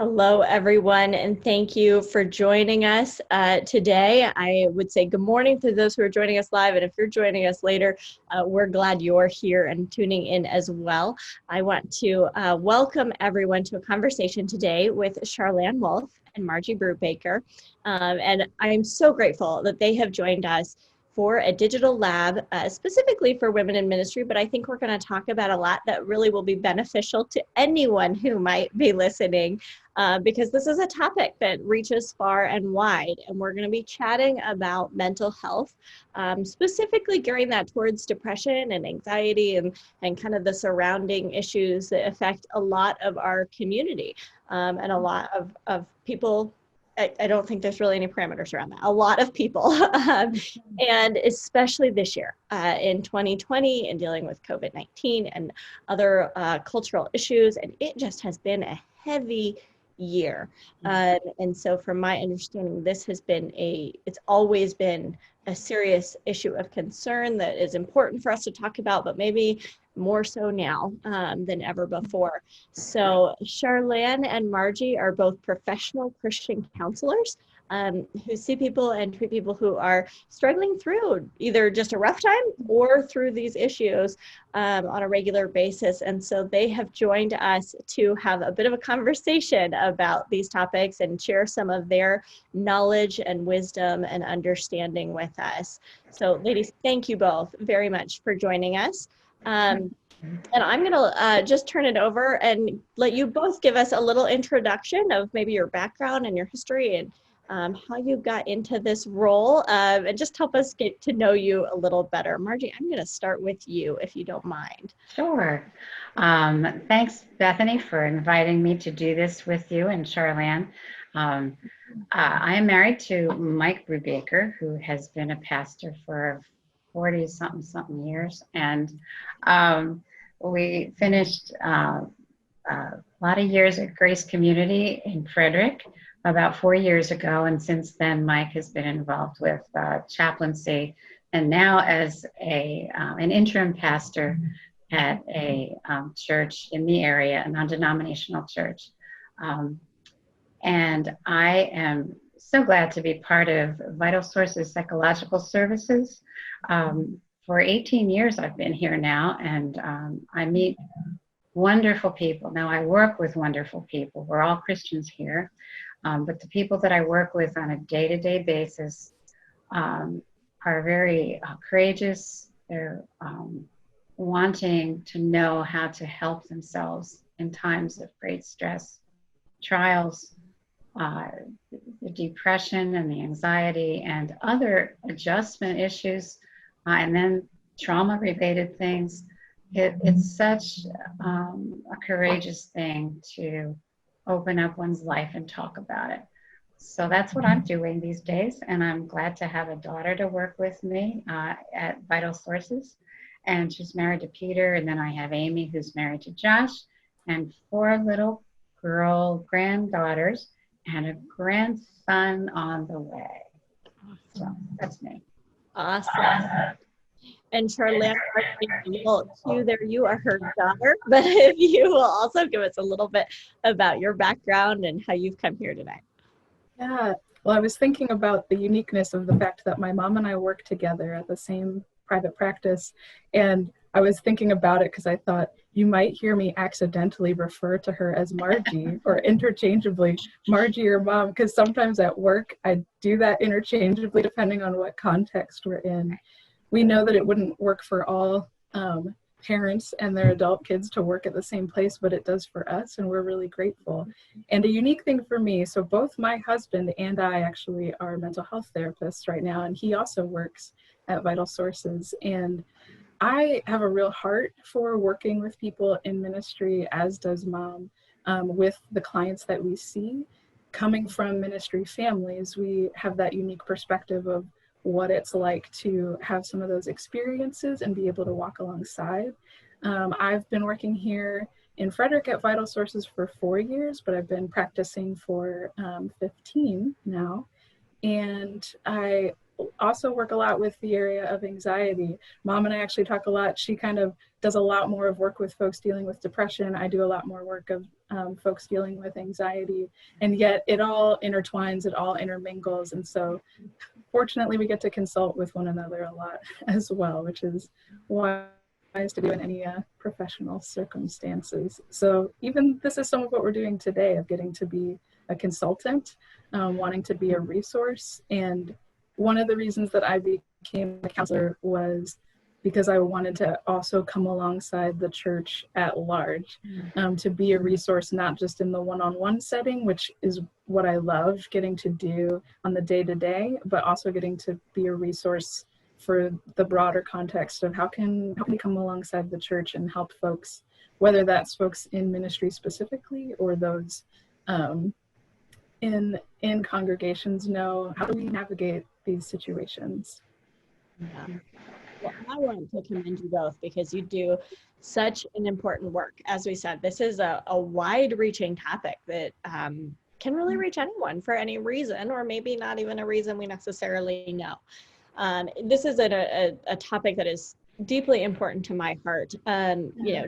Hello, everyone, and thank you for joining us today. I would say good morning to those who are joining us live, and if you're joining us later, we're glad you're here and tuning in as well. I want to welcome everyone to a conversation today with Charlanne Wolff and Margie Brubaker, and I'm so grateful that they have joined us for a digital lab specifically for women in ministry, but I think we're going to talk about a lot that really will be beneficial to anyone who might be listening. Because this is a topic that reaches far and wide, and we're going to be chatting about mental health, specifically gearing that towards depression and anxiety and kind of the surrounding issues that affect a lot of our community and a lot of people. I don't think there's really any parameters around that. A lot of people, and especially this year in 2020 and dealing with COVID-19 and other cultural issues, and it just has been a heavy year. And so from my understanding, this has been it's always been a serious issue of concern that is important for us to talk about, but maybe more so now than ever before. So Charlanne and Margie are both professional Christian counselors who see people and treat people who are struggling through either just a rough time or through these issues on a regular basis. And so they have joined us to have a bit of a conversation about these topics and share some of their knowledge and wisdom and understanding with us. So ladies, thank you both very much for joining us. And I'm going to just turn it over and let you both give us a little introduction of maybe your background and your history and how you got into this role, and just help us get to know you a little better. Margie, I'm going to start with you, if you don't mind. Sure. Thanks, Bethany, for inviting me to do this with you and Charlanne. I am married to Mike Brubaker, who has been a pastor for 40-something years, and we finished a lot of years at Grace Community in Frederick about 4 years ago, and since then Mike has been involved with chaplaincy, and now as an interim pastor at a church in the area, a non-denominational church. And I am so glad to be part of Vital Sources Psychological Services. For 18 years I've been here now, and I meet wonderful people. Now I work with wonderful people. We're all Christians here. But the people that I work with on a day-to-day basis are very courageous. They're wanting to know how to help themselves in times of great stress, trials, the depression and the anxiety and other adjustment issues, and then trauma-related things. It's such a courageous thing to open up one's life and talk about it. So that's what I'm doing these days, and I'm glad to have a daughter to work with me at Vital Sources, and she's married to Peter, and then I have Amy, who's married to Josh, and 4 little girl granddaughters and a grandson on the way. So that's me. Awesome. And Charlanne, there you are her daughter, but if you will also give us a little bit about your background and how you've come here today. Yeah, well, I was thinking about the uniqueness of the fact that my mom and I work together at the same private practice, and I was thinking about it because I thought you might hear me accidentally refer to her as Margie or interchangeably Margie or Mom, because sometimes at work I do that interchangeably depending on what context we're in. We know that it wouldn't work for all parents and their adult kids to work at the same place, but it does for us, and we're really grateful. And a unique thing for me, so both my husband and I actually are mental health therapists right now, and he also works at Vital Sources. And I have a real heart for working with people in ministry, as does Mom, with the clients that we see. Coming from ministry families, we have that unique perspective of what it's like to have some of those experiences and be able to walk alongside. I've been working here in Frederick at Vital Sources for 4 years, but I've been practicing for 15 now. And I also work a lot with the area of anxiety. Mom and I actually talk a lot. She kind of does a lot more of work with folks dealing with depression. I do a lot more work of folks dealing with anxiety, and yet it all intertwines, it all intermingles. And so fortunately we get to consult with one another a lot as well, which is wise to do in any professional circumstances. So even this is some of what we're doing today, of getting to be a consultant, wanting to be a resource. And one of the reasons that I became a counselor was because I wanted to also come alongside the church at large, to be a resource, not just in the one-on-one setting, which is what I love getting to do on the day-to-day, but also getting to be a resource for the broader context of how can we come alongside the church and help folks, whether that's folks in ministry specifically or those in congregations, know how do we navigate these situations. Yeah. Well, I want to commend you both because you do such an important work. As we said, this is a wide-reaching topic that can really reach anyone for any reason, or maybe not even a reason we necessarily know. This is a topic that is deeply important to my heart.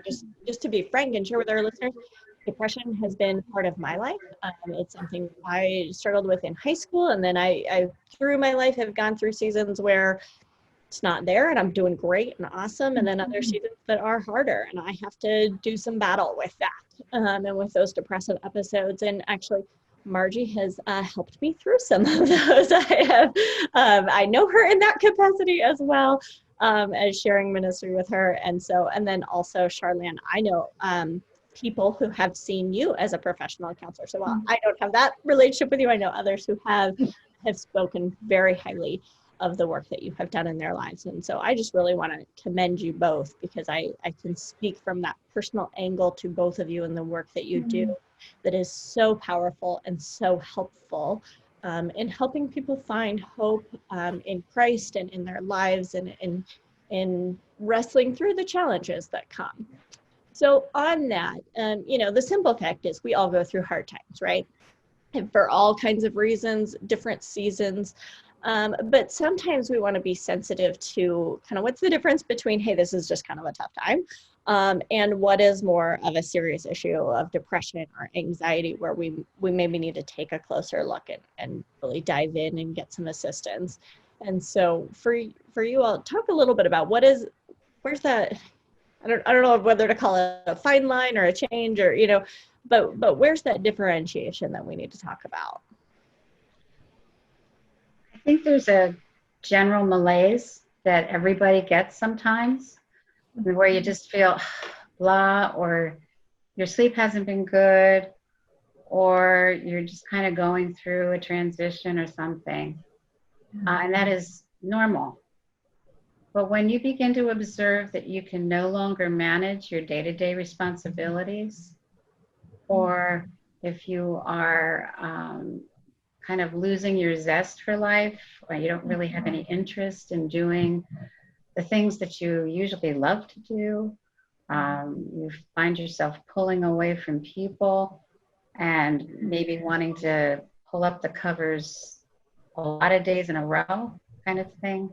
Just to be frank and share with our listeners, depression has been part of my life. It's something I struggled with in high school, and then I through my life have gone through seasons where it's not there and I'm doing great and awesome, and then other seasons that are harder and I have to do some battle with that and with those depressive episodes. And actually Margie has helped me through some of those. I know her in that capacity as well, as sharing ministry with her. And then also Charlanne, I know people who have seen you as a professional counselor. So while I don't have that relationship with you, I know others who have spoken very highly of the work that you have done in their lives. And so I just really want to commend you both, because I can speak from that personal angle to both of you and the work that you do that is so powerful and so helpful in helping people find hope in Christ and in their lives, and in wrestling through the challenges that come. So on that, the simple fact is we all go through hard times, right? And for all kinds of reasons, different seasons. But sometimes we want to be sensitive to kind of what's the difference between, hey, this is just kind of a tough time, and what is more of a serious issue of depression or anxiety, where we maybe need to take a closer look and really dive in and get some assistance. And so for you all, talk a little bit about where's that, I don't know whether to call it a fine line or a change, or, but where's that differentiation that we need to talk about? I think there's a general malaise that everybody gets sometimes, where you just feel blah, or your sleep hasn't been good, or you're just kind of going through a transition or something. And that is normal. But when you begin to observe that you can no longer manage your day-to-day responsibilities, or if you are kind of losing your zest for life, or you don't really have any interest in doing the things that you usually love to do, you find yourself pulling away from people and maybe wanting to pull up the covers a lot of days in a row, kind of thing.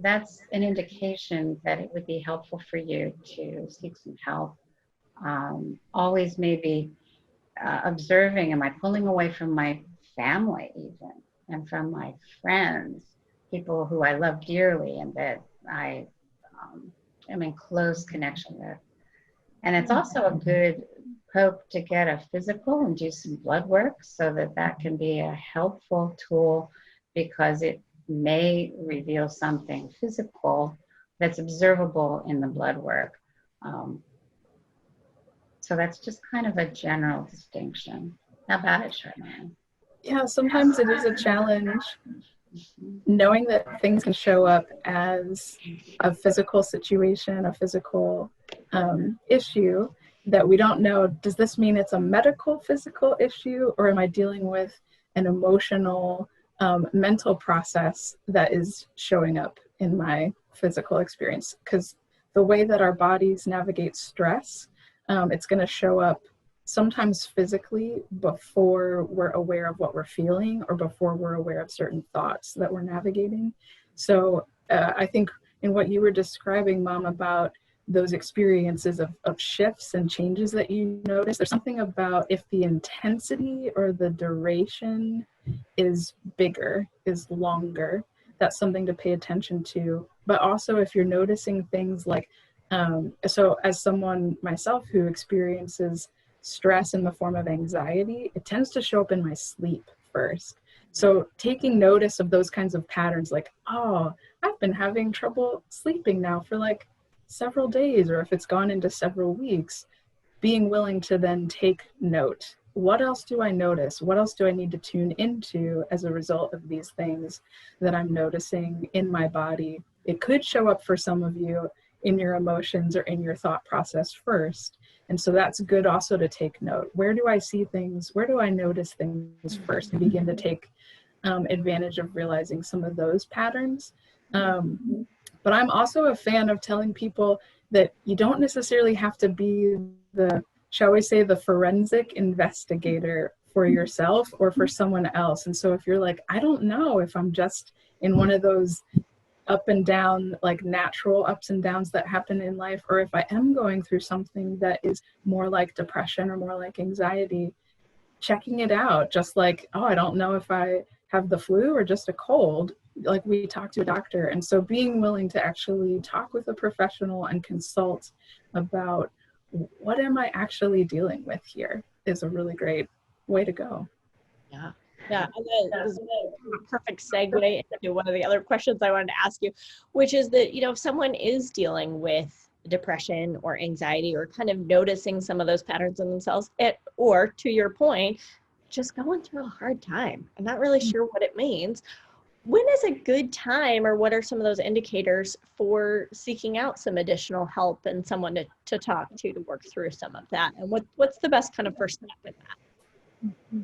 That's an indication that it would be helpful for you to seek some help. Always maybe observing, am I pulling away from my family even, and from my friends, people who I love dearly and that I am in close connection with. And it's also a good poke to get a physical and do some blood work, so that can be a helpful tool, because it may reveal something physical that's observable in the blood work. So that's just kind of a general distinction. How about it, Charlanne? Yeah, sometimes it is a challenge knowing that things can show up as a physical situation, a physical issue that we don't know. Does this mean it's a medical physical issue, or am I dealing with an emotional mental process that is showing up in my physical experience? Because the way that our bodies navigate stress, it's going to show up sometimes physically before we're aware of what we're feeling or before we're aware of certain thoughts that we're navigating. So I think in what you were describing, Mom, about those experiences of shifts and changes that you notice, there's something about if the intensity or the duration is bigger, is longer, that's something to pay attention to. But also if you're noticing things like, so as someone myself who experiences stress in the form of anxiety, it tends to show up in my sleep first. So taking notice of those kinds of patterns, like, oh, I've been having trouble sleeping now for like several days, or if it's gone into several weeks, being willing to then take note. What else do I notice? What else do I need to tune into as a result of these things that I'm noticing in my body? It could show up for some of you in your emotions or in your thought process first. And so that's good also to take note. Where do I see things? Where do I notice things first? And begin to take advantage of realizing some of those patterns. But I'm also a fan of telling people that you don't necessarily have to be the, shall we say, the forensic investigator for yourself or for someone else. And so if you're like, I don't know if I'm just in one of those up and down, like natural ups and downs that happen in life, or if I am going through something that is more like depression or more like anxiety, checking it out, just like, oh, I don't know if I have the flu or just a cold, like we talk to a doctor. And so being willing to actually talk with a professional and consult about what am I actually dealing with here is a really great way to go. Yeah. Yeah, and that is a perfect segue into one of the other questions I wanted to ask you, which is that, if someone is dealing with depression or anxiety or kind of noticing some of those patterns in themselves, or to your point, just going through a hard time, I'm not really sure what it means. When is a good time, or what are some of those indicators for seeking out some additional help and someone to talk to work through some of that? And what's the best kind of first step in that? Mm-hmm.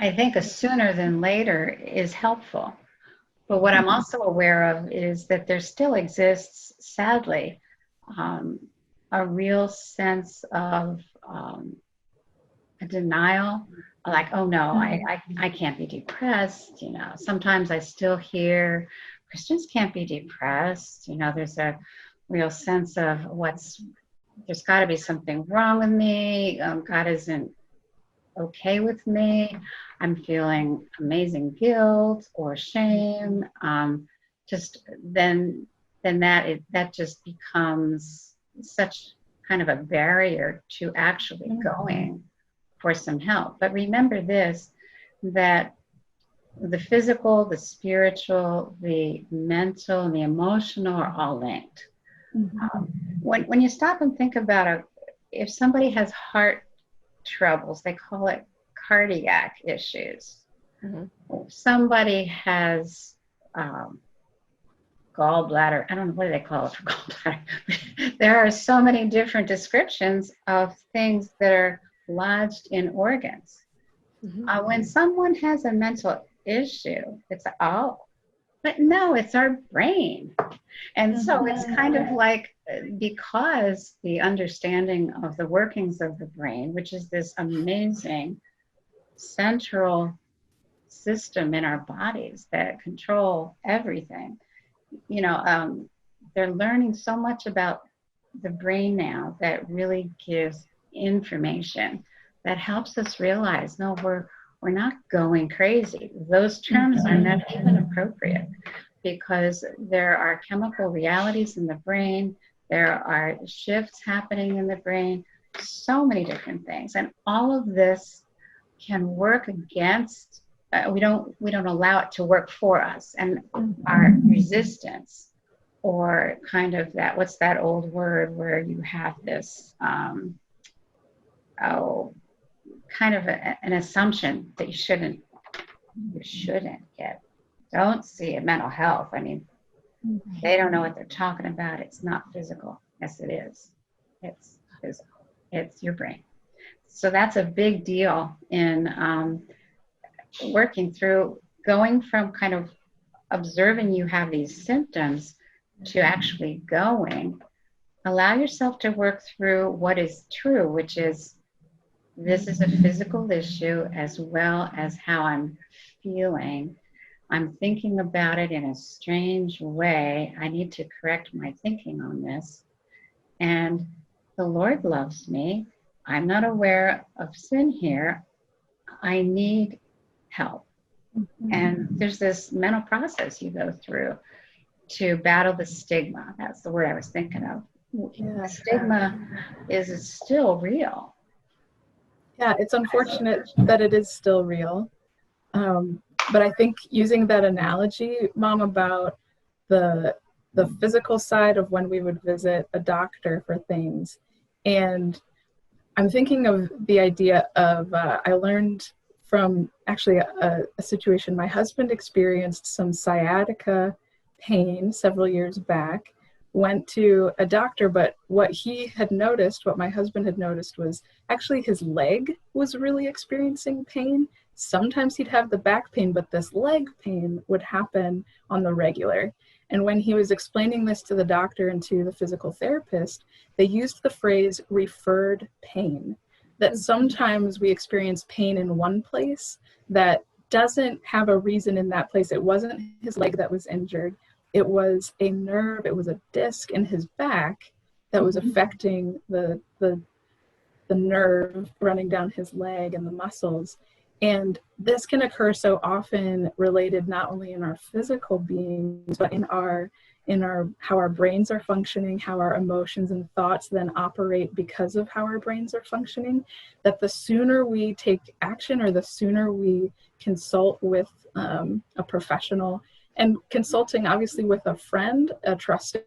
I think a sooner than later is helpful. But what I'm also aware of is that there still exists, sadly, a real sense of a denial, like, oh no, I can't be depressed. Sometimes I still hear Christians can't be depressed. There's a real sense of there's got to be something wrong with me. God isn't okay with me. I'm feeling amazing guilt or shame. Just then that just becomes such kind of a barrier to actually going for some help. But remember this, that the physical, the spiritual, the mental, and the emotional are all linked. When you stop and think about it, if somebody has heart troubles, they call it cardiac issues. If somebody has gallbladder, I don't know, what do they call it for gallbladder? There are so many different descriptions of things that are lodged in organs. When someone has a mental issue, it's but no, it's our brain. And so it's kind of like, because the understanding of the workings of the brain, which is this amazing central system in our bodies that control everything, they're learning so much about the brain now that really gives information that helps us realize, no, we're not going crazy. Those terms are not even appropriate, because there are chemical realities in the brain, there are shifts happening in the brain, so many different things. And all of this can work against, we don't allow it to work for us. And our resistance, or kind of that, what's that old word where you have this, kind of an assumption that you shouldn't get. Don't see it, mental health. I mean, they don't know what they're talking about. It's not physical. Yes, it is. It's physical. It's your brain. So that's a big deal in working through, going from kind of observing you have these symptoms to actually going. allow yourself to work through what is true, which is this is a physical issue as well as how I'm feeling. I'm thinking about it in a strange way. I need to correct my thinking on this. And the Lord loves me. I'm not aware of sin here. I need help. And there's this mental process you go through to battle the stigma. That's the word I was thinking of. Yeah. Stigma is still real. Yeah, it's unfortunate that it is still real. But I think using that analogy, Mom, about the physical side of when we would visit a doctor for things, and I'm thinking of the idea of I learned from actually a situation. My husband experienced some sciatica pain several years back, went to a doctor, but what he had noticed, what my husband had noticed, was actually his leg was really experiencing pain. Sometimes he'd have the back pain, but this leg pain would happen on the regular. And when he was explaining this to the doctor and to the physical therapist, they used the phrase referred pain, that sometimes we experience pain in one place that doesn't have a reason in that place. It wasn't his leg that was injured. It was a nerve, it was a disc in his back that was affecting the nerve running down his leg and the muscles. And this can occur so often related not only in our physical beings, but in our how our brains are functioning, how our emotions and thoughts then operate because of how our brains are functioning, that the sooner we take action or the sooner we consult with a professional, and consulting obviously with a friend, a trusted,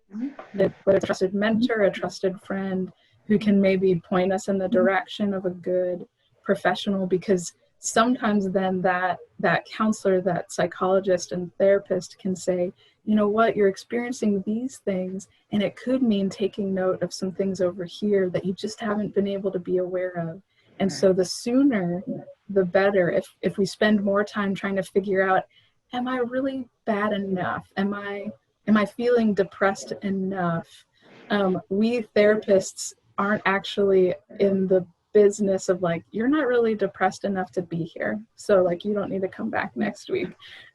whether a trusted mentor, a trusted friend who can maybe point us in the direction of a good professional, because sometimes then that counselor, that psychologist and therapist can say, you know what, you're experiencing these things, and it could mean taking note of some things over here that you just haven't been able to be aware of. And so the sooner, the better. If we spend more time trying to figure out, am I really bad enough? Am I feeling depressed enough? We therapists aren't actually in the business of like, you're not really depressed enough to be here, so like you don't need to come back next week.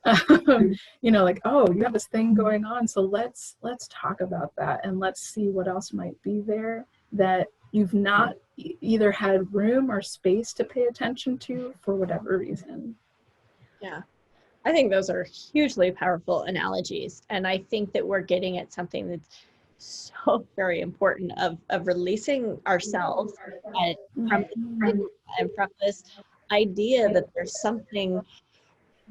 You know, like, oh, you have this thing going on, so let's talk about that, and let's see what else might be there that you've not either had room or space to pay attention to for whatever reason. Yeah. I think those are hugely powerful analogies. And I think that we're getting at something that's so very important of releasing ourselves and from this idea that there's something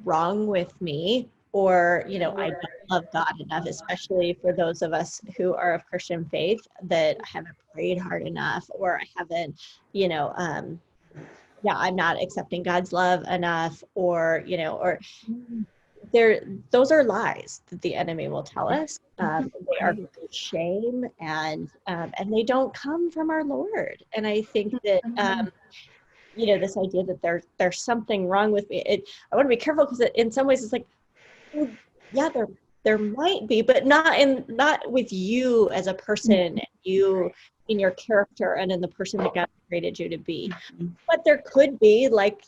wrong with me, or, you know, I don't love God enough, especially for those of us who are of Christian faith, that I haven't prayed hard enough, or I haven't, you know, I'm not accepting God's love enough, or, you know, or those are lies that the enemy will tell us. They are shame, and they don't come from our Lord. And I think that, you know, this idea that there's something wrong with me, I want to be careful, because in some ways it's like, well, yeah, there might be, but not with you as a person, you in your character and in the person that God created you to be. But there could be, like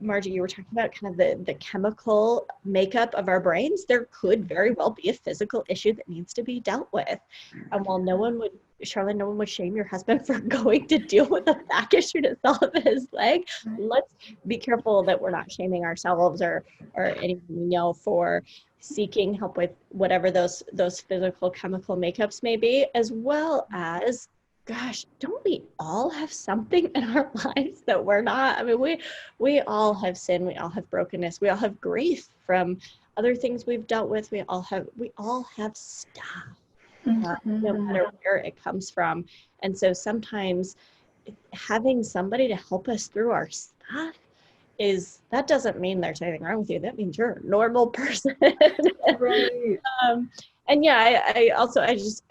Margie, you were talking about kind of the chemical makeup of our brains. There could very well be a physical issue that needs to be dealt with. And while Charlanne, no one would shame your husband for going to deal with a back issue to solve his leg, let's be careful that we're not shaming ourselves or anyone we know for seeking help with whatever those physical chemical makeups may be, as well as, gosh, don't we all have something in our lives that we're not? I mean, we all have sin, we all have brokenness, we all have grief from other things we've dealt with. We all have stuff, no matter where it comes from. And so sometimes having somebody to help us through our stuff, that doesn't mean there's anything wrong with you. That means you're a normal person. Right. And yeah, I just,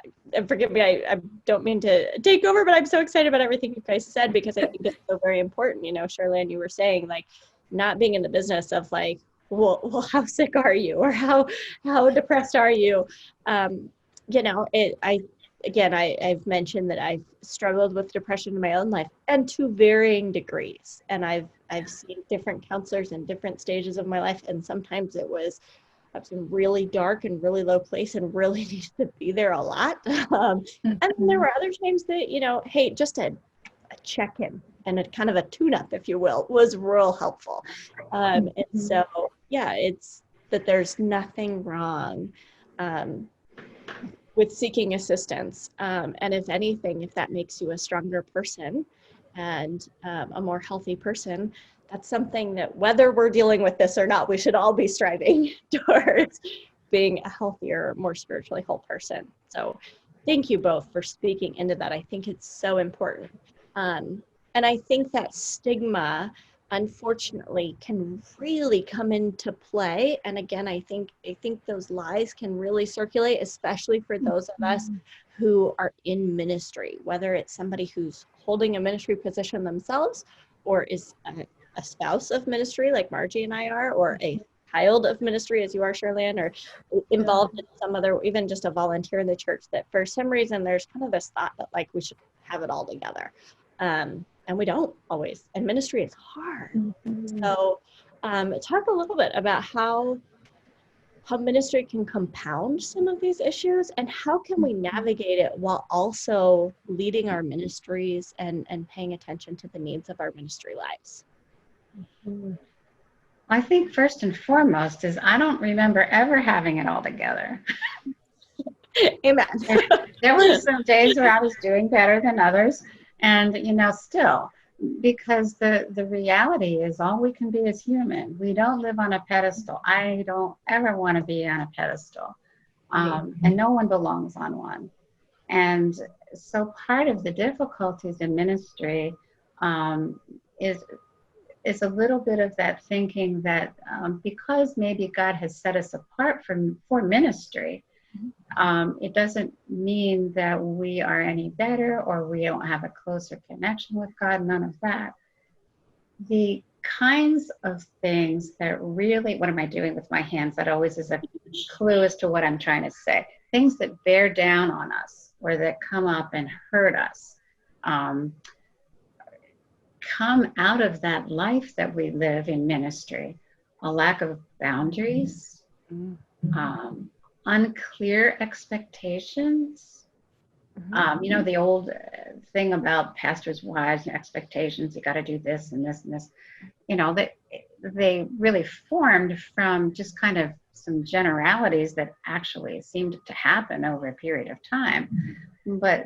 forgive me, I don't mean to take over, but I'm so excited about everything you guys said, because I think it's so very important. You know, Charlanne, you were saying, like, not being in the business of like, well, how sick are you, or how depressed are you? You know, again, I've mentioned that I've struggled with depression in my own life, and to varying degrees. And I've seen different counselors in different stages of my life, and sometimes it was in really dark and really low place and really needs to be there a lot. And then there were other times that, hey, just a check-in and a kind of a tune-up, if you will, was real helpful. And so, yeah, it's that there's nothing wrong with seeking assistance. And if anything, if that makes you a stronger person and a more healthy person, that's something that, whether we're dealing with this or not, we should all be striving towards being a healthier, more spiritually whole person. So thank you both for speaking into that. I think it's so important. And I think that stigma, unfortunately, can really come into play. And again, I think those lies can really circulate, especially for those of us who are in ministry, whether it's somebody who's holding a ministry position themselves, or is a spouse of ministry like Margie and I are, or a child of ministry as you are, Charlanne, or involved in some other, even just a volunteer in the church, that for some reason there's kind of this thought that like we should have it all together. And we don't always, and ministry is hard. So talk a little bit about how ministry can compound some of these issues, and how can we navigate it while also leading our ministries and paying attention to the needs of our ministry lives. I think first and foremost is I don't remember ever having it all together. Amen. There were some days where I was doing better than others, and still, because the reality is all we can be is human. We don't live on a pedestal. I don't ever want to be on a pedestal, and no one belongs on one. And so part of the difficulties in ministry is a little bit of that thinking that because maybe God has set us apart for ministry, it doesn't mean that we are any better or we don't have a closer connection with God, none of that. The kinds of things that really, what am I doing with my hands? That always is a clue as to what I'm trying to say. Things that bear down on us or that come up and hurt us. Come out of that life that we live in ministry, a lack of boundaries, unclear expectations. The old thing about pastors' wives and expectations, you got to do this and this and this, they really formed from just kind of some generalities that actually seemed to happen over a period of time, but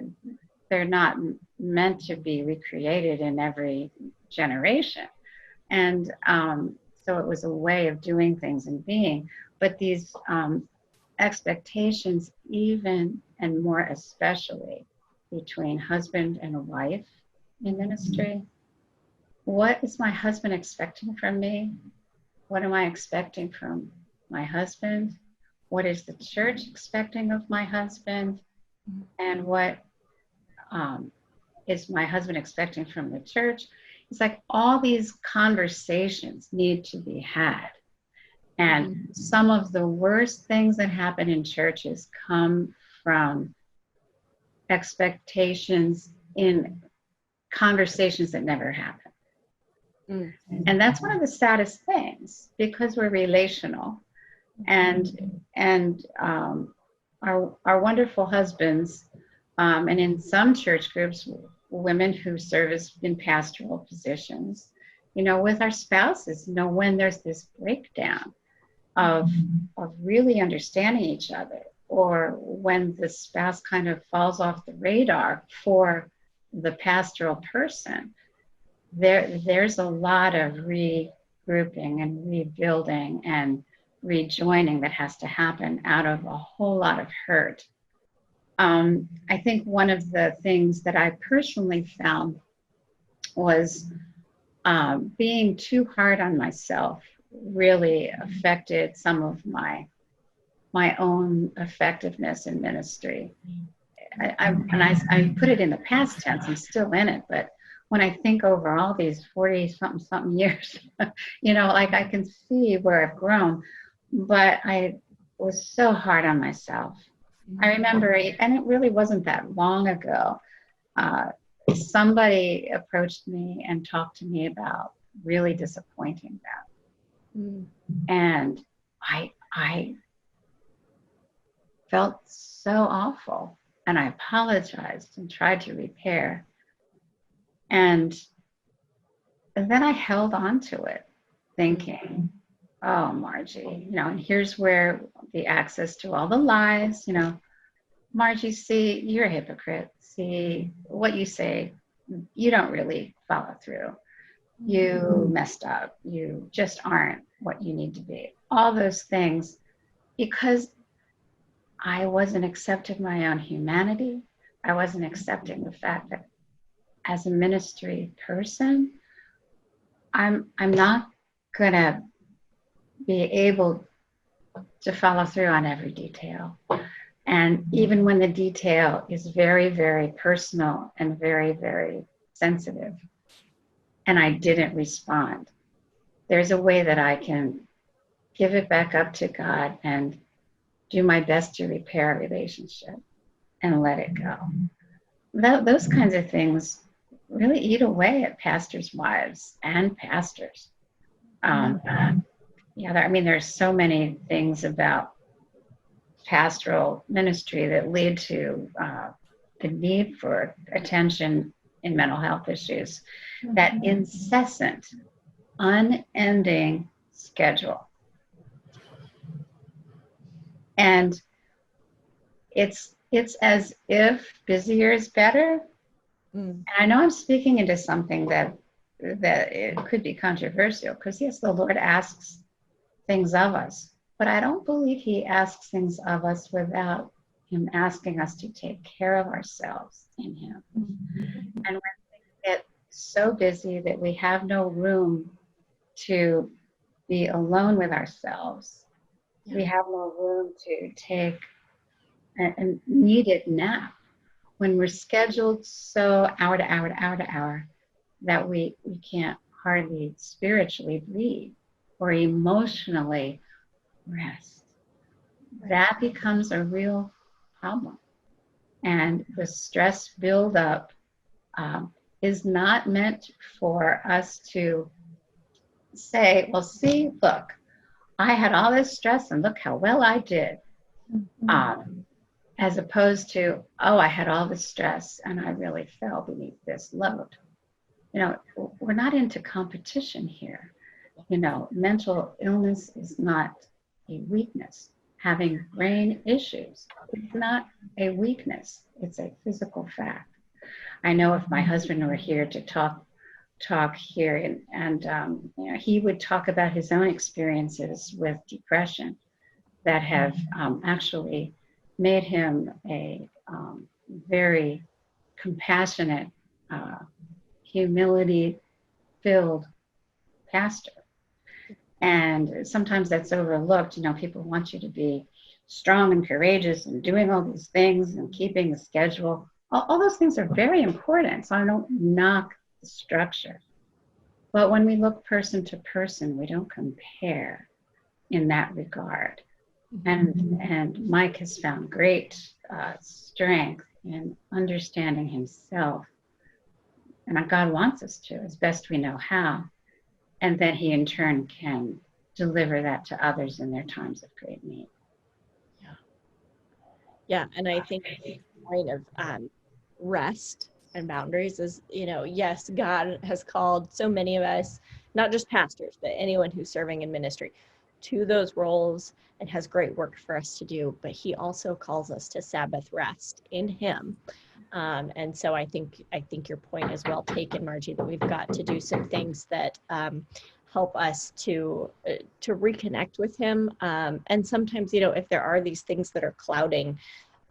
they're not meant to be recreated in every generation. And so it was a way of doing things and being. But these expectations, even and more especially between husband and wife in ministry. What is my husband expecting from me? What am I expecting from my husband? What is the church expecting of my husband? And what is my husband expecting from the church? It's like all these conversations need to be had. And some of the worst things that happen in churches come from expectations in conversations that never happen. And that's one of the saddest things, because we're relational, and our wonderful husbands, and in some church groups, women who serve in pastoral positions, with our spouses, when there's this breakdown of really understanding each other, or when the spouse kind of falls off the radar for the pastoral person, there's a lot of regrouping and rebuilding and rejoining that has to happen out of a whole lot of hurt. I think one of the things that I personally found was being too hard on myself really affected some of my own effectiveness in ministry. I put it in the past tense. I'm still in it, but when I think over all these 40-something years, I can see where I've grown, but I was so hard on myself. I remember, and it really wasn't that long ago, somebody approached me and talked to me about really disappointing them. And I felt so awful, and I apologized and tried to repair. And then I held on to it, thinking, oh, Margie, and here's where the access to all the lies, Margie, see, you're a hypocrite. See, what you say, you don't really follow through. You messed up. You just aren't what you need to be. All those things, because I wasn't accepting my own humanity. I wasn't accepting the fact that as a ministry person, I'm not gonna be able to follow through on every detail. And even when the detail is very, very personal and very, very sensitive, and I didn't respond, there's a way that I can give it back up to God and do my best to repair a relationship and let it go. Those kinds of things really eat away at pastors' wives and pastors. There's so many things about pastoral ministry that lead to the need for attention in mental health issues, that incessant, unending schedule. And it's as if busier is better. And I know I'm speaking into something that it could be controversial, because yes, the Lord asks things of us, but I don't believe he asks things of us without him asking us to take care of ourselves in him. And when things get so busy that we have no room to be alone with ourselves, we have no room to take a needed nap, when we're scheduled so hour to hour to hour to hour that we can't hardly spiritually breathe or emotionally rest, that becomes a real problem. And the stress buildup is not meant for us to say, well, see, look, I had all this stress and look how well I did. As opposed to, oh, I had all this stress and I really fell beneath this load. We're not into competition here. Mental illness is not a weakness. Having brain issues is not a weakness. It's a physical fact. I know if my husband were here to talk here, and he would talk about his own experiences with depression that have actually made him a very compassionate, humility-filled pastor. And sometimes that's overlooked. People want you to be strong and courageous and doing all these things and keeping the schedule. All those things are very important, so I don't knock the structure. But when we look person to person, we don't compare in that regard. And Mike has found great strength in understanding himself, and God wants us to, as best we know how, and then he in turn can deliver that to others in their times of great need. Yeah, and I think the point of rest and boundaries is, yes, God has called so many of us, not just pastors, but anyone who's serving in ministry, to those roles and has great work for us to do, but he also calls us to Sabbath rest in him. And so I think your point is well taken, Margie, that we've got to do some things that help us to reconnect with him. And sometimes, if there are these things that are clouding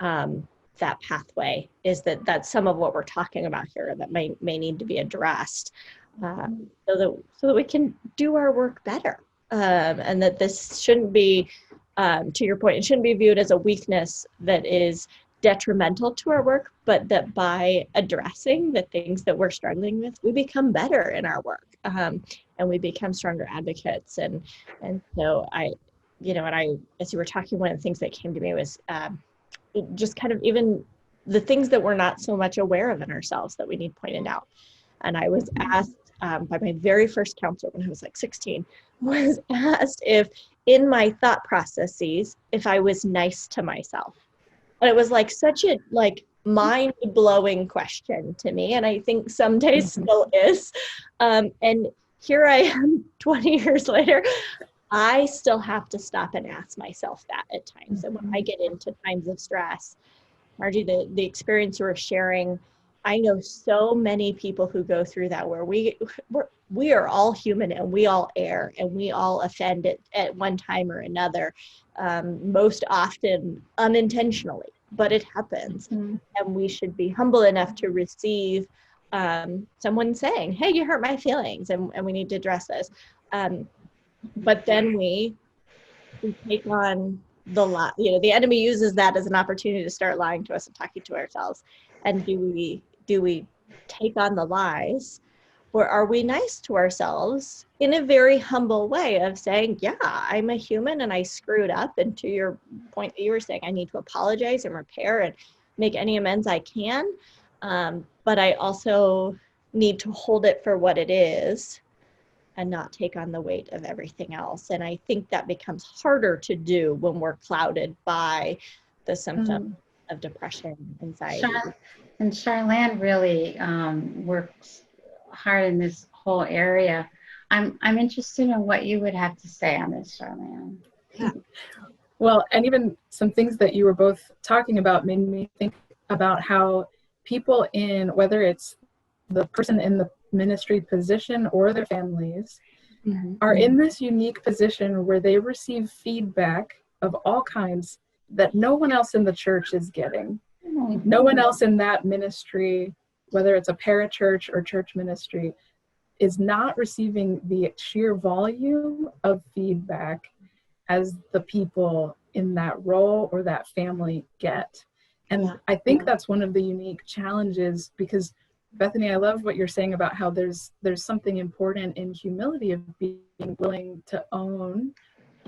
that pathway, is that's some of what we're talking about here that may need to be addressed, so that we can do our work better. And that this shouldn't be, to your point, it shouldn't be viewed as a weakness that is detrimental to our work, but that by addressing the things that we're struggling with, we become better in our work, and we become stronger advocates. And so as you were talking, one of the things that came to me was just kind of even the things that we're not so much aware of in ourselves that we need pointed out. And I was asked by my very first counselor when I was like 16, was asked if in my thought processes, if I was nice to myself. And it was like such a like mind-blowing question to me. And I think some days still is. And here I am 20 years later, I still have to stop and ask myself that at times. And when I get into times of stress, Margie, the experience you were sharing, I know so many people who go through that where we are all human and we all err and we all offend at one time or another, most often unintentionally, but it happens. And we should be humble enough to receive someone saying, hey, you hurt my feelings and we need to address this. But then we take on the lie. The enemy uses that as an opportunity to start lying to us and talking to ourselves. And do we take on the lies, or are we nice to ourselves in a very humble way of saying, yeah, I'm a human and I screwed up, and to your point that you were saying, I need to apologize and repair and make any amends I can, but I also need to hold it for what it is and not take on the weight of everything else. And I think that becomes harder to do when we're clouded by the symptoms of depression, anxiety. And Charlanne really works hard in this whole area. I'm interested in what you would have to say on this, Charlanne. Yeah. Well, and even some things that you were both talking about made me think about how people whether it's the person in the ministry position or their families, are in this unique position where they receive feedback of all kinds that no one else in the church is getting. No one else in that ministry, whether it's a parachurch or church ministry, is not receiving the sheer volume of feedback as the people in that role or that family get. And I think that's one of the unique challenges, because Bethany, I love what you're saying about how there's something important in humility of being willing to own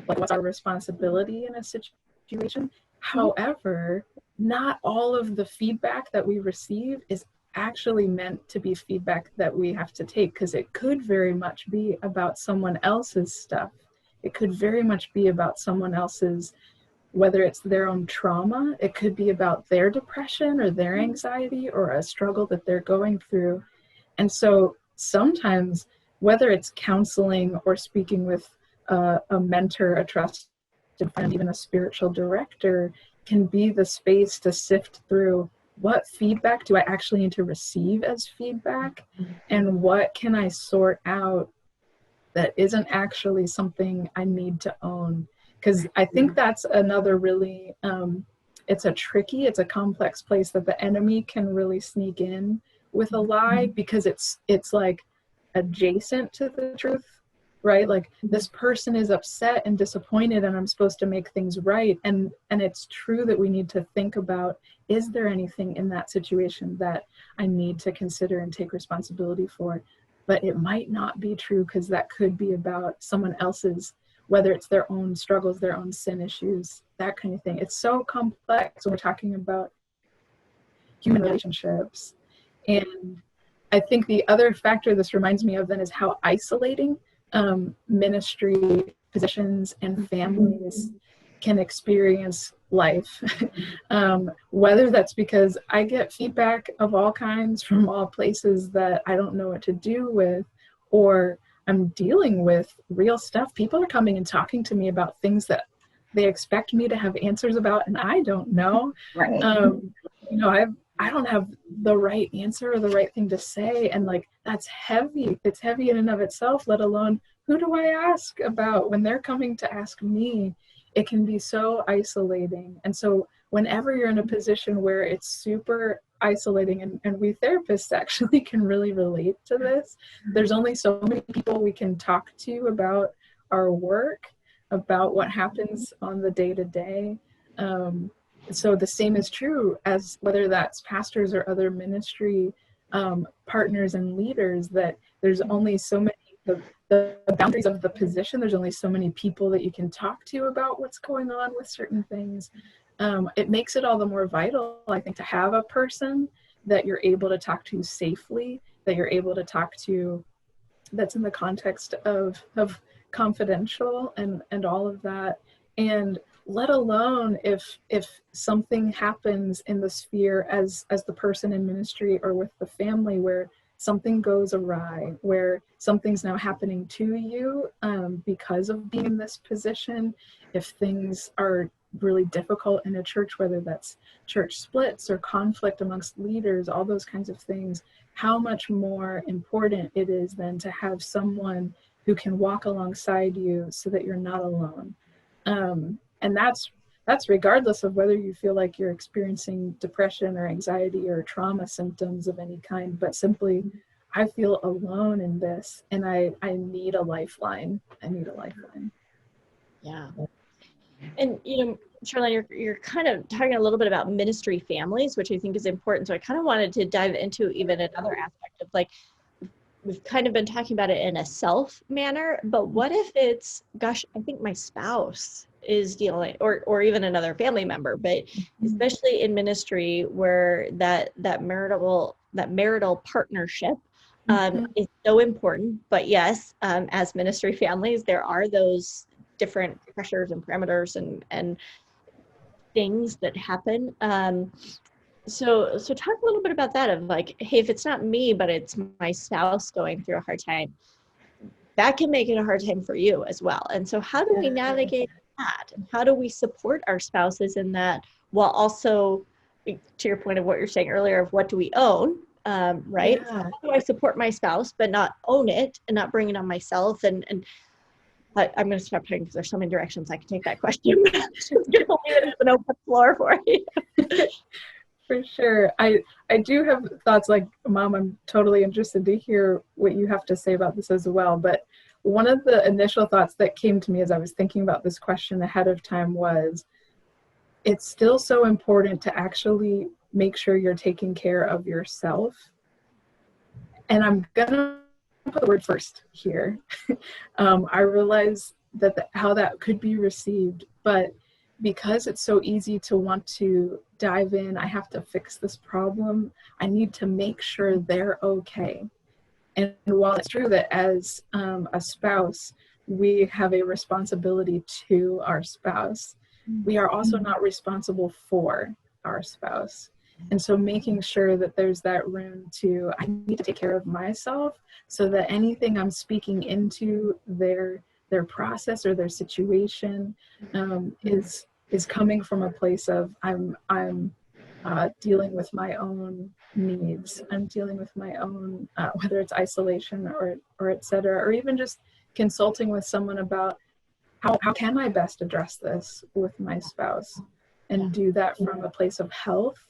like what's our responsibility in a situation. However, not all of the feedback that we receive is actually meant to be feedback that we have to take, because it could very much be about someone else's stuff. It could very much be about someone else's, whether it's their own trauma, it could be about their depression or their anxiety or a struggle that they're going through. And so sometimes, whether it's counseling or speaking with a mentor, a trusted friend, even a spiritual director, can be the space to sift through what feedback do I actually need to receive as feedback, and what can I sort out that isn't actually something I need to own. Because I think that's another really, it's a complex place that the enemy can really sneak in with a lie, because it's like adjacent to the truth, right? Like, this person is upset and disappointed and I'm supposed to make things right. And it's true that we need to think about, is there anything in that situation that I need to consider and take responsibility for? But it might not be true, because that could be about someone else's, whether it's their own struggles, their own sin issues, that kind of thing. It's so complex when we're talking about human relationships. And I think the other factor this reminds me of then is how isolating ministry positions and families can experience life. Whether that's because I get feedback of all kinds from all places that I don't know what to do with, or I'm dealing with real stuff. People are coming and talking to me about things that they expect me to have answers about, and I don't know. Right. I don't have the right answer or the right thing to say, and like, that's heavy. It's heavy in and of itself, let alone who do I ask about when they're coming to ask me. It can be so isolating. And so whenever you're in a position where it's super isolating, and we therapists actually can really relate to this, there's only so many people we can talk to about our work, about what happens on the day-to-day. So the same is true as whether that's pastors or other ministry partners and leaders, that there's only so many, the boundaries of the position, there's only so many people that you can talk to about what's going on with certain things. it makes it all the more vital, I think, to have a person that you're able to talk to safely, that you're able to talk to that's in the context of confidential and all of that. And let alone if something happens in the sphere as the person in ministry or with the family where something goes awry, where something's now happening to you because of being in this position, if things are really difficult in a church, whether that's church splits or conflict amongst leaders, all those kinds of things, how much more important it is then to have someone who can walk alongside you so that you're not alone. And that's regardless of whether you feel like you're experiencing depression or anxiety or trauma symptoms of any kind, but simply, I feel alone in this, and I need a lifeline. I need a lifeline. Yeah. And, Charlanne, you're kind of talking a little bit about ministry families, which I think is important. So I kind of wanted to dive into even another aspect of, like, we've kind of been talking about it in a self manner, but what if it's, gosh, I think my spouse is dealing, or even another family member, but especially in ministry where that marital partnership is so important. But yes, as ministry families, there are those different pressures and parameters and things that happen. So talk a little bit about that, of like, hey, if it's not me, but it's my spouse going through a hard time, that can make it a hard time for you as well. And so how do we navigate that? And how do we support our spouses in that, while also, to your point of what you're saying earlier, of what do we own, right? Yeah. How do I support my spouse, but not own it and not bring it on myself? And but I'm going to stop talking because there's so many directions I can take that question. Just going to leave it as an open floor for you. For sure. I do have thoughts like, Mom, I'm totally interested to hear what you have to say about this as well. But one of the initial thoughts that came to me as I was thinking about this question ahead of time was, it's still so important to actually make sure you're taking care of yourself. And I'm going to put the word first here. I realize that how that could be received, but because it's so easy to want to dive in, I have to fix this problem, I need to make sure they're okay. And while it's true that as a spouse, we have a responsibility to our spouse, we are also not responsible for our spouse. And so making sure that there's that room to, I need to take care of myself so that anything I'm speaking into their process or their situation is coming from a place of I'm dealing with my own needs. I'm dealing with my own, whether it's isolation or et cetera, or even just consulting with someone about how can I best address this with my spouse, and do that from a place of health,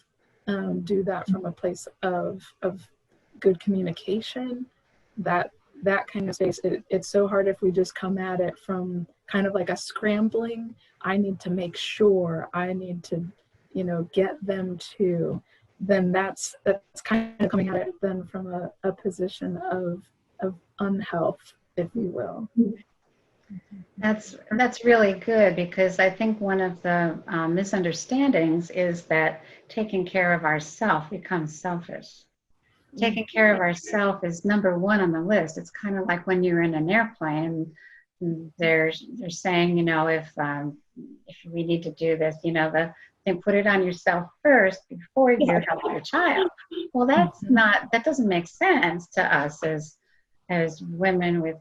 do that from a place of good communication, that kind of space. It's so hard if we just come at it from kind of like a scrambling, I need to make sure, I need to, get them to, then that's kind of coming at it then from a position of unhealth, if you will. That's really good, because I think one of the misunderstandings is that taking care of ourselves becomes selfish. Taking care of ourselves is number one on the list. It's kind of like when you're in an airplane, they're saying, if we need to do this, then put it on yourself first before you help your child. Well, that doesn't make sense to us as women with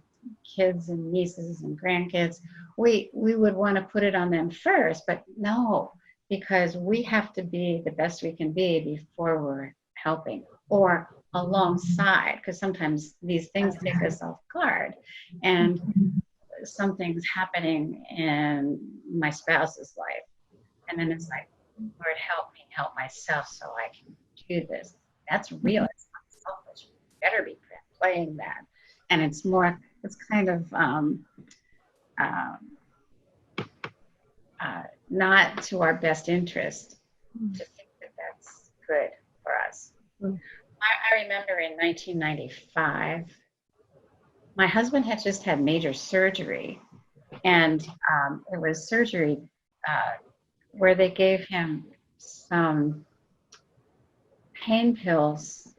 kids and nieces and grandkids. We would want to put it on them first, but no, because we have to be the best we can be before we're helping, or alongside, because sometimes these things take us off guard, and something's happening in my spouse's life, and then it's like, Lord, help me help myself so I can do this. That's real. It's not selfish. You better be playing that. And it's kind of not to our best interest to think that that's good for us. I remember in 1995, my husband had just had major surgery, and it was surgery where they gave him some pain pills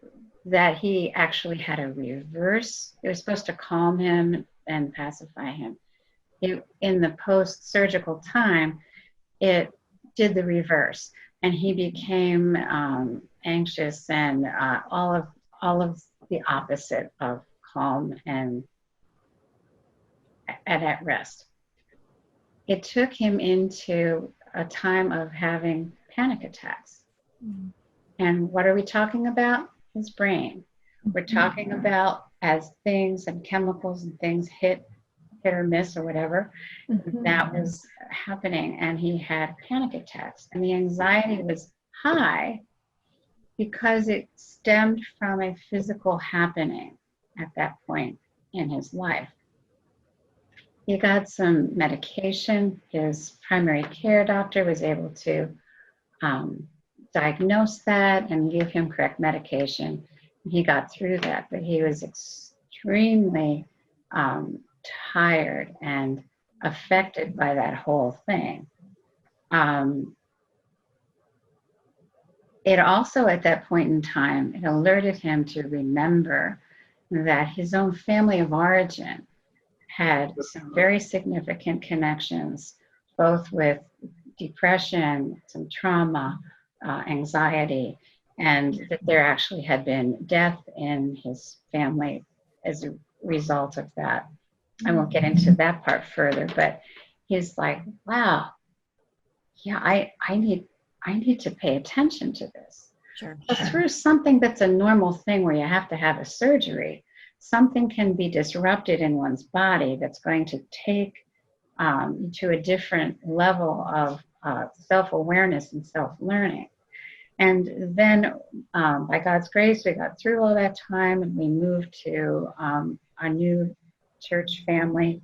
that he actually had a reverse. It was supposed to calm him and pacify him. In the post-surgical time, it did the reverse, and he became anxious and all of the opposite of calm and at rest. It took him into a time of having panic attacks. Mm-hmm. And what are we talking about? His brain. We're talking about as things and chemicals and things hit or miss or whatever, that was happening, and he had panic attacks. And the anxiety was high because it stemmed from a physical happening at that point in his life. He got some medication. His primary care doctor was able to diagnose that and give him correct medication. He got through that, but he was extremely tired and affected by that whole thing. It also, at that point in time, it alerted him to remember that his own family of origin had some very significant connections, both with depression, some trauma, anxiety, and that there actually had been death in his family as a result of that. I won't get into that part further, but he's like, wow, yeah, I need to pay attention to this. Sure. So through something that's a normal thing where you have to have a surgery, something can be disrupted in one's body that's going to take to a different level of self-awareness and self-learning. And then by God's grace, we got through all that time, and we moved to a new church family.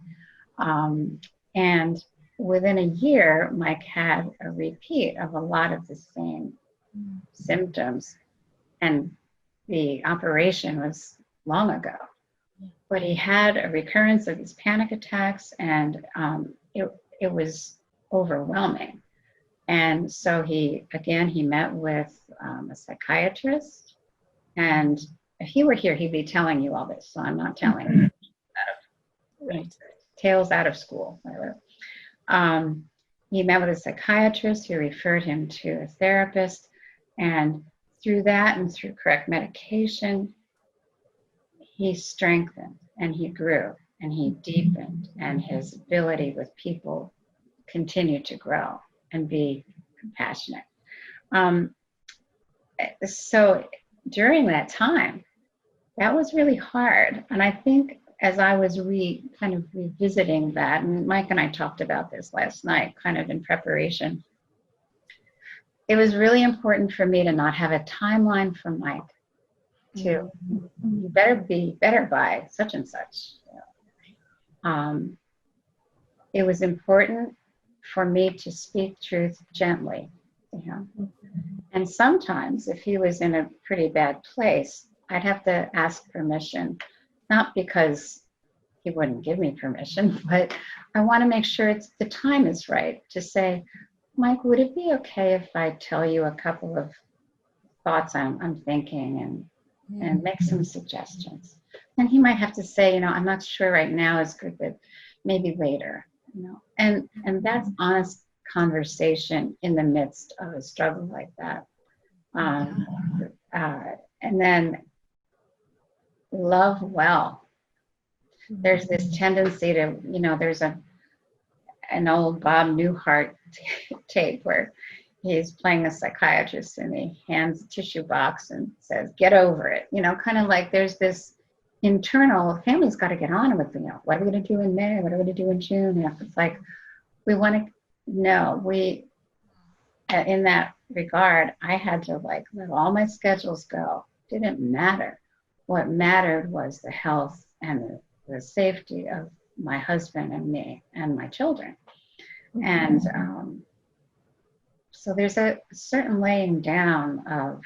And within a year, Mike had a repeat of a lot of the same symptoms. And the operation was long ago. But he had a recurrence of these panic attacks, and it was overwhelming. And so he met with a psychiatrist. And if he were here, he'd be telling you all this. So I'm not telling you. Right. Tales out of school. He met with a psychiatrist who referred him to a therapist. And through that and through correct medication, he strengthened and he grew and he deepened, and his ability with people continued to grow and be compassionate. So during that time, that was really hard. And I think as I was kind of revisiting that, and Mike and I talked about this last night, kind of in preparation, it was really important for me to not have a timeline for Mike to you better be better by such and such. It was important for me to speak truth gently to him. And sometimes if he was in a pretty bad place, I'd have to ask permission, not because he wouldn't give me permission, but I want to make sure the time is right to say, Mike, would it be okay if I tell you a couple of thoughts I'm thinking and make some suggestions? And he might have to say, I'm not sure right now is good, but maybe later, And that's honest conversation in the midst of a struggle like that. And then love well. There's this tendency to, there's an old Bob Newhart tape where he's playing a psychiatrist and he hands a tissue box and says, get over it. Kind of like there's this internal, family's got to get on with, what are we going to do in May? What are we going to do in June? It's like, we want to know. In that regard, I had to let all my schedules go. Didn't matter. What mattered was the health and the safety of my husband and me and my children. And so there's a certain laying down of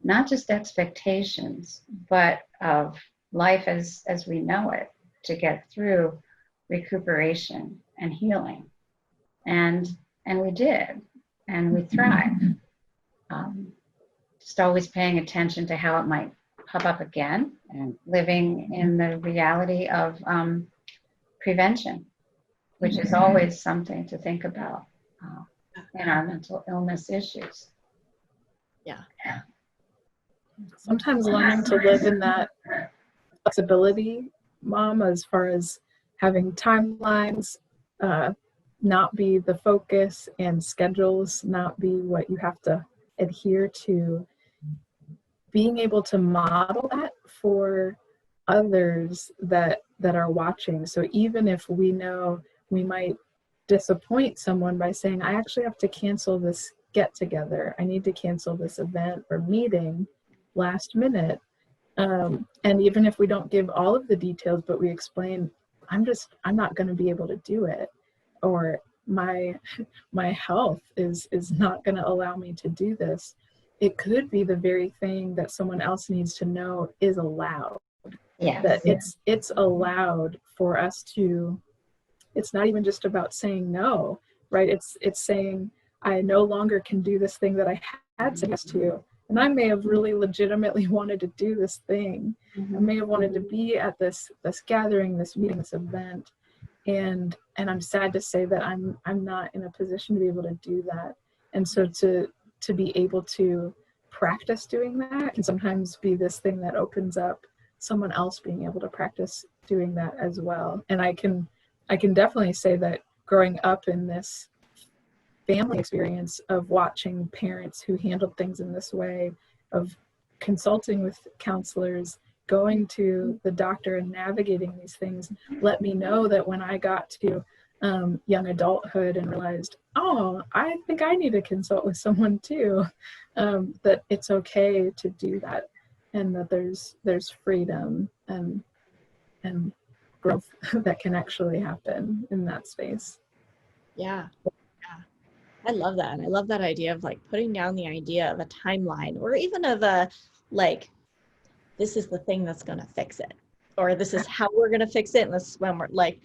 not just expectations, but of life as we know it to get through recuperation and healing. And And we did, and we thrived. Just always paying attention to how it might pop up again, and living in the reality of prevention, which is always something to think about in our mental illness issues. Yeah. Sometimes learning to live in that flexibility, Mom, as far as having timelines, not be the focus, and schedules not be what you have to adhere to. Being able to model that for others that are watching. So even if we know we might disappoint someone by saying, I actually have to cancel this get together, I need to cancel this event or meeting last minute. And even if we don't give all of the details, but we explain, I'm not going to be able to do it, or my health is not going to allow me to do this. It could be the very thing that someone else needs to know is allowed. Yes. That it's allowed for us to. It's not even just about saying no, right? It's saying, I no longer can do this thing that I had said yes to. And I may have really legitimately wanted to do this thing. I may have wanted to be at this gathering, this meeting, this event. And I'm sad to say that I'm not in a position to be able to do that. And so to be able to practice doing that can sometimes be this thing that opens up someone else being able to practice doing that as well. And I can definitely say that growing up in this family experience of watching parents who handled things in this way, of consulting with counselors, going to the doctor and navigating these things, let me know that when I got to young adulthood and realized, oh, I think I need to consult with someone too, that it's okay to do that, and that there's freedom and growth that can actually happen in that space. Yeah. I love that. And I love that idea of like putting down the idea of a timeline, or even of a, like, this is the thing that's going to fix it, or this is how we're going to fix it. And this is when we're like,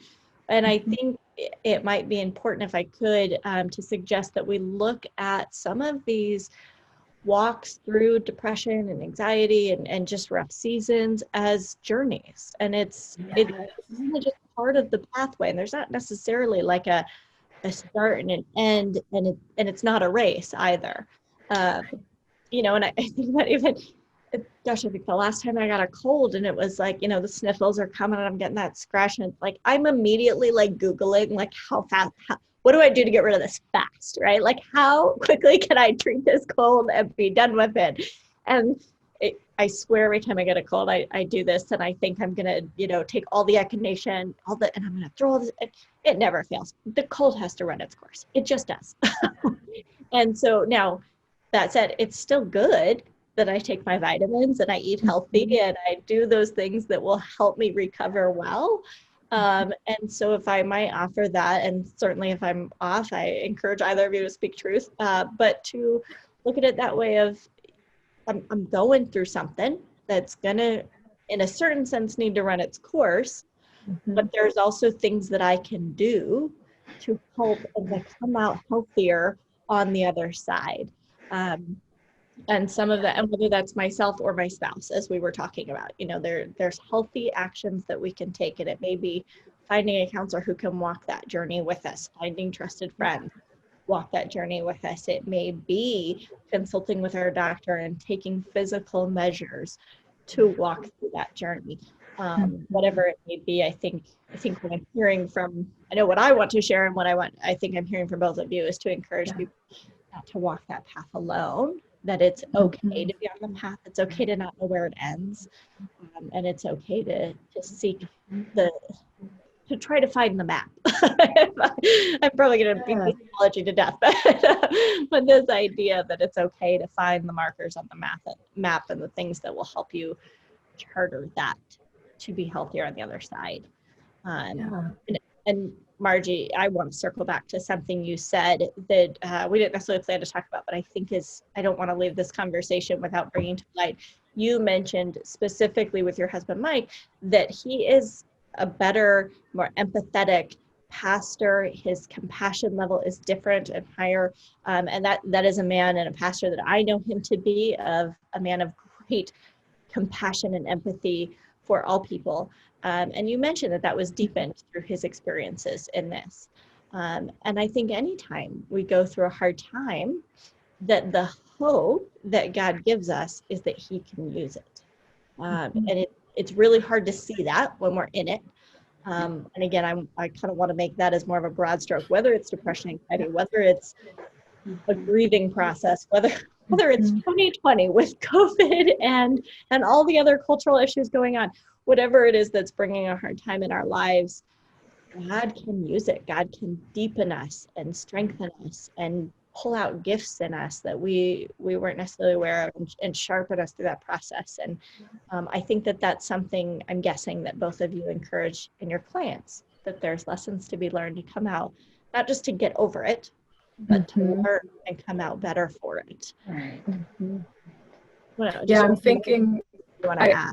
and I think it might be important, if I could, to suggest that we look at some of these walks through depression and anxiety and just rough seasons as journeys. And it's really just part of the pathway. And there's not necessarily like a start and an end, and it's not a race either. And I think that even, gosh, I think the last time I got a cold and it was like, the sniffles are coming and I'm getting that scratch, and like I'm immediately like Googling like how fast, what do I do to get rid of this fast, right? Like how quickly can I treat this cold and be done with it? And I swear every time I get a cold, I do this, and I think I'm going to, take all the echinacea, and I'm going to throw all this. It never fails. The cold has to run its course. It just does. And so now, that said, it's still good that I take my vitamins and I eat healthy and I do those things that will help me recover well. And so if I might offer that, and certainly if I'm off, I encourage either of you to speak truth, but to look at it that way of, I'm going through something that's gonna, in a certain sense, need to run its course, but there's also things that I can do to help and come out healthier on the other side. And some of that, and whether that's myself or my spouse, as we were talking about, there's healthy actions that we can take, and it may be finding a counselor who can walk that journey with us, finding trusted friends, walk that journey with us. It may be consulting with our doctor and taking physical measures to walk through that journey. Whatever it may be, I think what I'm hearing from, I know what I want to share, and I think I'm hearing from both of you is to encourage people not to walk that path alone, that it's okay to be on the path. It's okay to not know where it ends. And it's okay to seek to try to find the map. I'm probably going to beat the analogy to death, but this idea that it's okay to find the markers on the map and the things that will help you charter that to be healthier on the other side. And Margie, I want to circle back to something you said that we didn't necessarily plan to talk about, but I think I don't want to leave this conversation without bringing to light. You mentioned specifically with your husband, Mike, that he is a better, more empathetic pastor, his compassion level is different and higher. And that is a man and a pastor that I know him to be, of a man of great compassion and empathy for all people. And you mentioned that was deepened through his experiences in this. And I think anytime we go through a hard time, that the hope that God gives us is that he can use it. And it's really hard to see that when we're in it. And again, I kind of want to make that as more of a broad stroke, whether it's depression, anxiety, whether it's a grieving process, whether it's 2020 with COVID and all the other cultural issues going on, whatever it is that's bringing a hard time in our lives, God can use it. God can deepen us and strengthen us and pull out gifts in us that we weren't necessarily aware of, and sharpen us through that process. And I think that's something, I'm guessing, that both of you encourage in your clients, that there's lessons to be learned to come out, not just to get over it, but to learn and come out better for it. Right. I'm thinking, I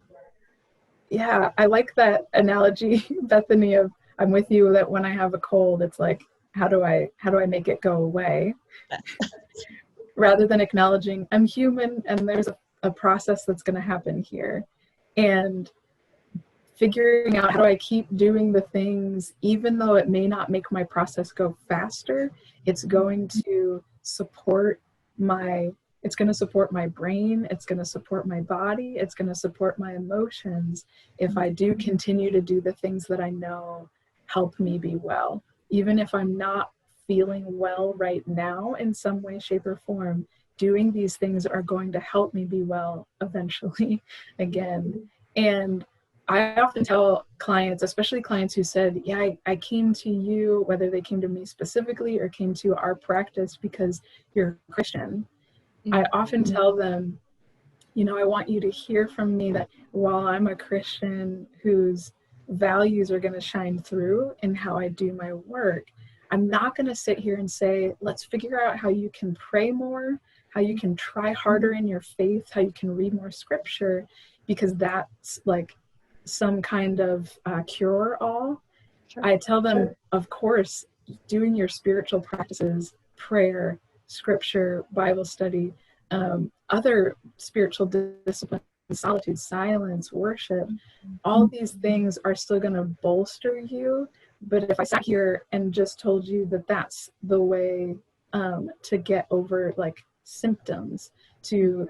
like that analogy, Bethany, of I'm with you that when I have a cold, it's like, how do I make it go away? Rather than acknowledging I'm human and there's a process that's going to happen here, and figuring out how do I keep doing the things, even though it may not make my process go faster, it's going to support my brain, it's going to support my body, it's going to support my emotions if I do continue to do the things that I know help me be well. Even if I'm not feeling well right now in some way, shape, or form, doing these things are going to help me be well eventually again. And I often tell clients, especially clients who said, I came to you, whether they came to me specifically or came to our practice because you're a Christian. I often tell them, I want you to hear from me that while I'm a Christian whose values are going to shine through in how I do my work, I'm not going to sit here and say, let's figure out how you can pray more, how you can try harder in your faith, how you can read more scripture, because that's like some kind of cure-all. Sure. I tell them, of course, doing your spiritual practices, prayer, scripture, Bible study, other spiritual disciplines, solitude, silence, worship, all these things are still going to bolster you. But if I sat here and just told you that that's the way to get over like symptoms, to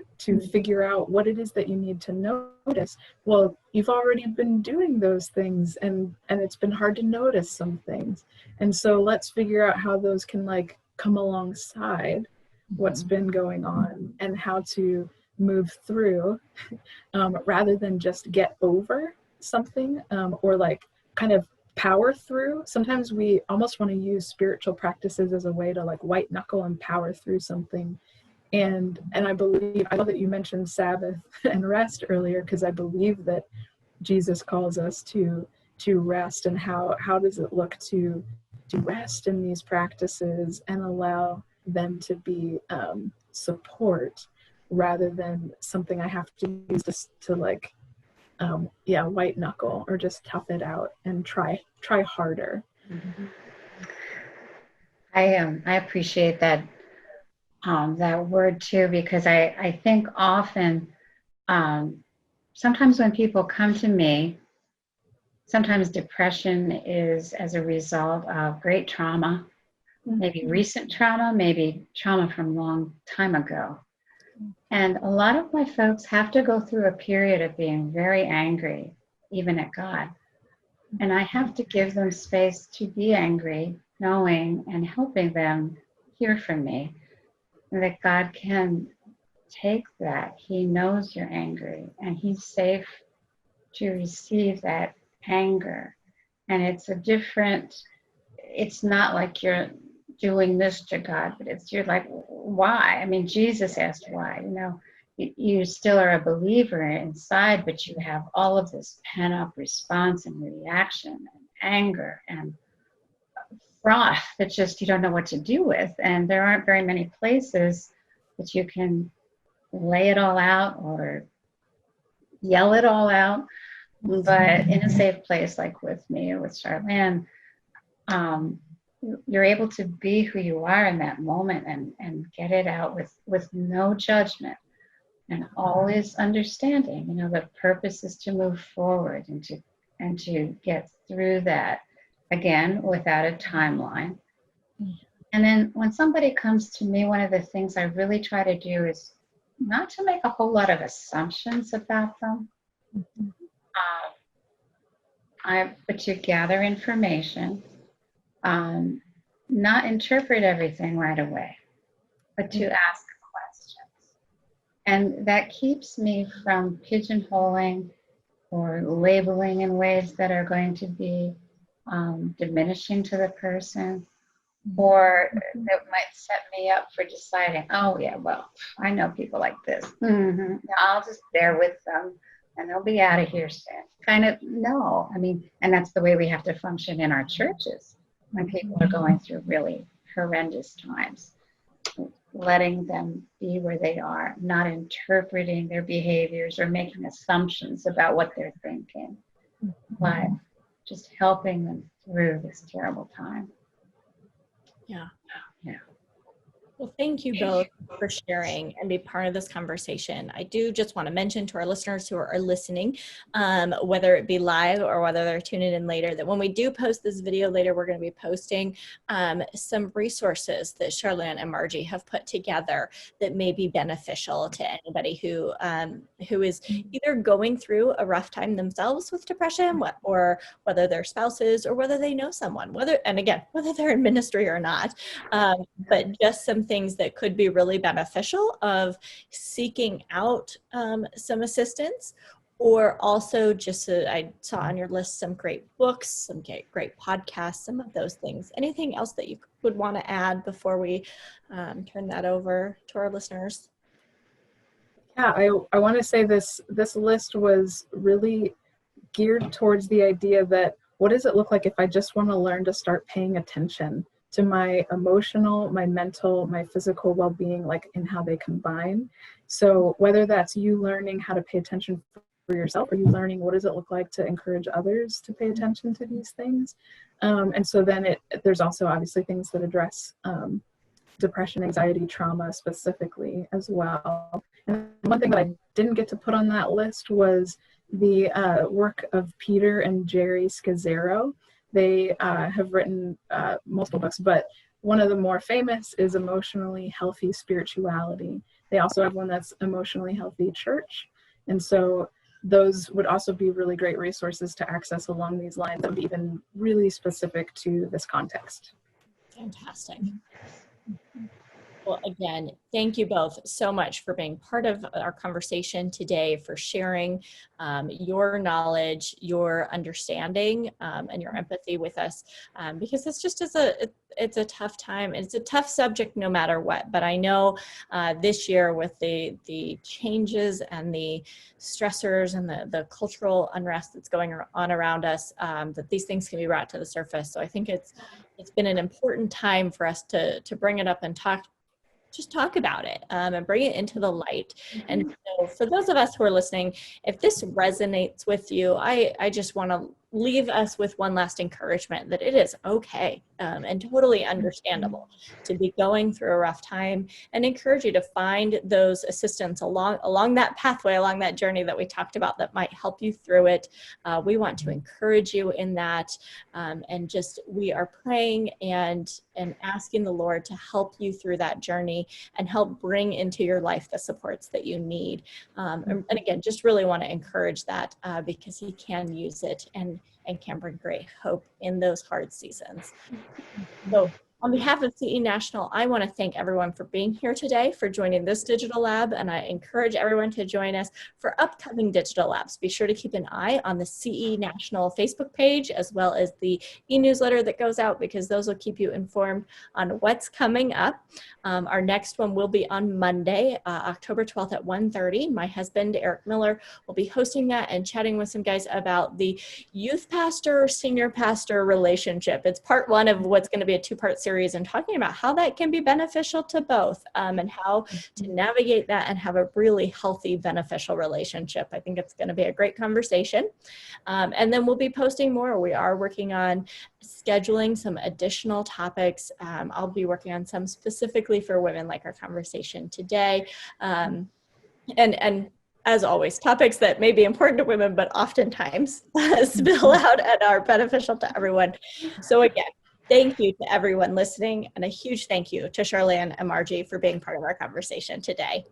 figure out what it is that you need to notice, well, you've already been doing those things, and it's been hard to notice some things. And so let's figure out how those can like come alongside what's been going on and how to move through rather than just get over something or like kind of power through. Sometimes we almost want to use spiritual practices as a way to like white knuckle and power through something. And I love that you mentioned Sabbath and rest earlier, because I believe that Jesus calls us to rest. And how does it look to rest in these practices and allow them to be support rather than something I have to use to like white knuckle or just tough it out and try harder. Mm-hmm. I appreciate that word too, because I think often sometimes when people come to me, sometimes depression is as a result of great trauma, maybe recent trauma, maybe trauma from a long time ago. And a lot of my folks have to go through a period of being very angry, even at God. And I have to give them space to be angry, knowing and helping them hear from me, and that God can take that. He knows you're angry, and He's safe to receive that anger. And it's not like you're doing this to God, but you're like, why? I mean, Jesus asked why, you still are a believer inside, but you have all of this pent up response and reaction and anger and froth that just you don't know what to do with. And there aren't very many places that you can lay it all out or yell it all out. But in a safe place like with me or with Charlanne, you're able to be who you are in that moment and get it out with no judgment and always understanding. You know, the purpose is to move forward and to get through that, again, without a timeline. And then when somebody comes to me, one of the things I really try to do is not to make a whole lot of assumptions about them, but to gather information, not interpret everything right away, but to ask questions. And that keeps me from pigeonholing or labeling in ways that are going to be diminishing to the person, or that might set me up for deciding, oh yeah, well, I know people like this. I'll just bear with them and they'll be out of here soon. Kind of, no. I mean, and that's the way we have to function in our churches when people are going through really horrendous times. Letting them be where they are, not interpreting their behaviors or making assumptions about what they're thinking, but just helping them through this terrible time. Yeah. Yeah. Well, thank you both for sharing and be part of this conversation. I do just want to mention to our listeners who are listening, whether it be live or whether they're tuning in later, that when we do post this video later, we're going to be posting some resources that Charlanne and Margie have put together that may be beneficial to anybody who is either going through a rough time themselves with depression, or whether they're spouses, or whether they know someone, whether they're in ministry or not, but just some things that could be really beneficial of seeking out some assistance, or also just I saw on your list some great books, some great podcasts, some of those things. Anything else that you would want to add before we turn that over to our listeners? Yeah, I want to say this list was really geared towards the idea that what does it look like if I just want to learn to start paying attention to my emotional, my mental, my physical well-being, like in how they combine. So whether that's you learning how to pay attention for yourself, or you learning what does it look like to encourage others to pay attention to these things. And so then there's also obviously things that address depression, anxiety, trauma specifically as well. And one thing that I didn't get to put on that list was the work of Peter and Jerry Scazzaro. They have written multiple books, but one of the more famous is Emotionally Healthy Spirituality. They also have one that's Emotionally Healthy Church. And so those would also be really great resources to access along these lines that would be even really specific to this context. Fantastic. Well, again, thank you both so much for being part of our conversation today, for sharing your knowledge, your understanding, and your empathy with us, because it's just it's a tough time. It's a tough subject no matter what, but I know this year with the changes and the stressors and the cultural unrest that's going on around us, that these things can be brought to the surface. So I think it's been an important time for us to bring it up and talk about it and bring it into the light. And so for those of us who are listening, if this resonates with you, I just want to leave us with one last encouragement that it is okay and totally understandable to be going through a rough time, and encourage you to find those assistants along that pathway, along that journey that we talked about that might help you through it. We want to encourage you in that, and just we are praying and asking the Lord to help you through that journey and help bring into your life the supports that you need. And again, just really want to encourage that because He can use it and can bring great hope in those hard seasons. So on behalf of CE National, I want to thank everyone for being here today, for joining this digital lab, and I encourage everyone to join us for upcoming digital labs. Be sure to keep an eye on the CE National Facebook page, as well as the e-newsletter that goes out, because those will keep you informed on what's coming up. Our next one will be on Monday, October 12th at 1:30. My husband, Eric Miller, will be hosting that and chatting with some guys about the youth pastor, senior pastor relationship. It's part one of what's going to be a two-part series series and talking about how that can be beneficial to both, and how to navigate that and have a really healthy, beneficial relationship. I think it's going to be a great conversation. And then we'll be posting more. We are working on scheduling some additional topics. I'll be working on some specifically for women, like our conversation today. And as always, topics that may be important to women, but oftentimes spill out and are beneficial to everyone. So again, thank you to everyone listening, and a huge thank you to Charlanne and Margie for being part of our conversation today.